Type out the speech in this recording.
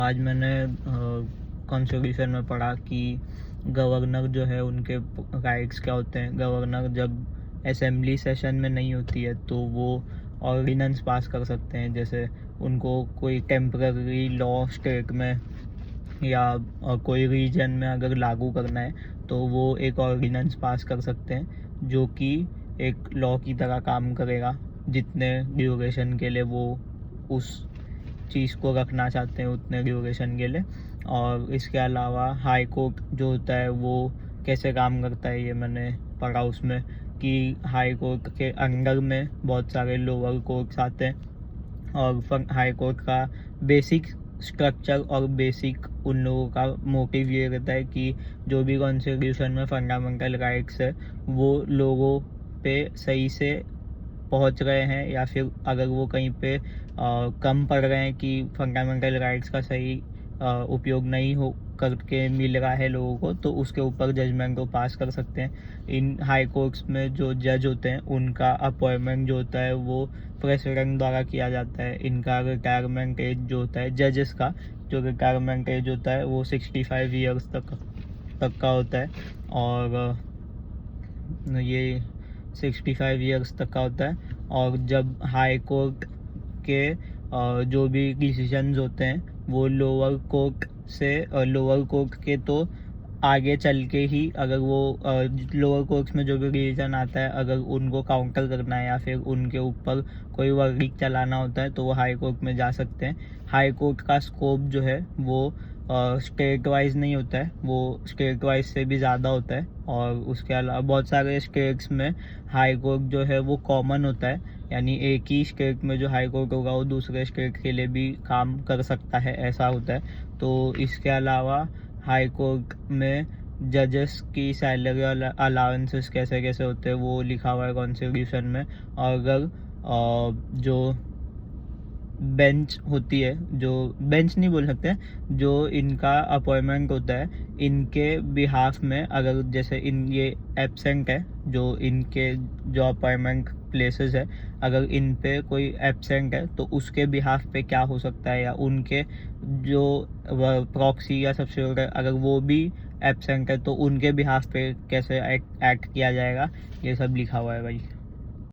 आज मैंने कॉन्स्टिट्यूशन में पढ़ा कि गवर्नर जो है उनके राइट्स क्या होते हैं। गवर्नर जब असेंबली सेशन में नहीं होती है तो वो ऑर्डिनेंस पास कर सकते हैं। जैसे उनको कोई टेम्पररी लॉ स्टेट में या कोई रीजन में अगर लागू करना है तो वो एक ऑर्डिनेंस पास कर सकते हैं जो कि एक लॉ की तरह काम करेगा, जितने ड्यूरेशन के लिए वो उस चीज़ को रखना चाहते हैं उतने ड्यूरेशन के लिए। और इसके अलावा हाई कोर्ट जो होता है वो कैसे काम करता है ये मैंने पढ़ा उसमें, कि हाई कोर्ट के अंडर में बहुत सारे लोअर कोर्ट्स आते हैं और हाई कोर्ट का बेसिक स्ट्रक्चर और बेसिक उन लोगों का मोटिव ये रहता है कि जो भी कॉन्स्टिट्यूशन में फंडामेंटल राइट्स है वो लोगों पे सही से पहुंच रहे हैं, या फिर अगर वो कहीं पे कम पड़ रहे हैं कि फंडामेंटल राइट्स का सही उपयोग नहीं हो करके मिल रहा है लोगों को, तो उसके ऊपर जजमेंट को पास कर सकते हैं। इन हाई कोर्ट्स में जो जज होते हैं उनका अपॉइंटमेंट जो होता है वो प्रेसिडेंट द्वारा किया जाता है। इनका रिटायरमेंट एज जो होता है, जजेस का जो रिटायरमेंट एज होता है वो 65 ईयर्स तक का होता है। और ये 65 ईयर्स तक का होता है। और जब हाई कोर्ट के जो भी डिसीजंस होते हैं वो लोअर कोर्ट के तो आगे चल के ही, अगर वो लोअर कोर्ट्स में जो भी डिसीजन आता है अगर उनको काउंटर करना है या फिर उनके ऊपर कोई वर्डिक्ट चलाना होता है तो वो हाई कोर्ट में जा सकते हैं। हाई कोर्ट का स्कोप जो है वो स्टेट वाइज नहीं होता है, वो स्टेट वाइज से भी ज़्यादा होता है। और उसके अलावा बहुत सारे स्टेट्स में हाई कोर्ट जो है वो कॉमन होता है, यानी एक ही स्टेट में जो हाई कोर्ट होगा वो दूसरे स्टेट के लिए भी काम कर सकता है, ऐसा होता है। तो इसके अलावा हाई कोर्ट में जजेस की सैलरी अलाउंसेस कैसे कैसे होते हैं वो लिखा हुआ है कॉन्स्टिट्यूशन में। और अगर जो बेंच होती है, जो बेंच नहीं बोल सकते, जो इनका अपॉइंटमेंट होता है इनके बिहाफ में, अगर जैसे इन ये एब्सेंट है, जो इनके जो अपॉइंटमेंट प्लेसेस है अगर इन पे कोई एब्सेंट है तो उसके बिहाफ पे क्या हो सकता है, या उनके जो प्रॉक्सी या सब्सिट्यूट अगर वो भी एब्सेंट है तो उनके बिहाफ पे कैसे एक्ट किया जाएगा, ये सब लिखा हुआ है भाई।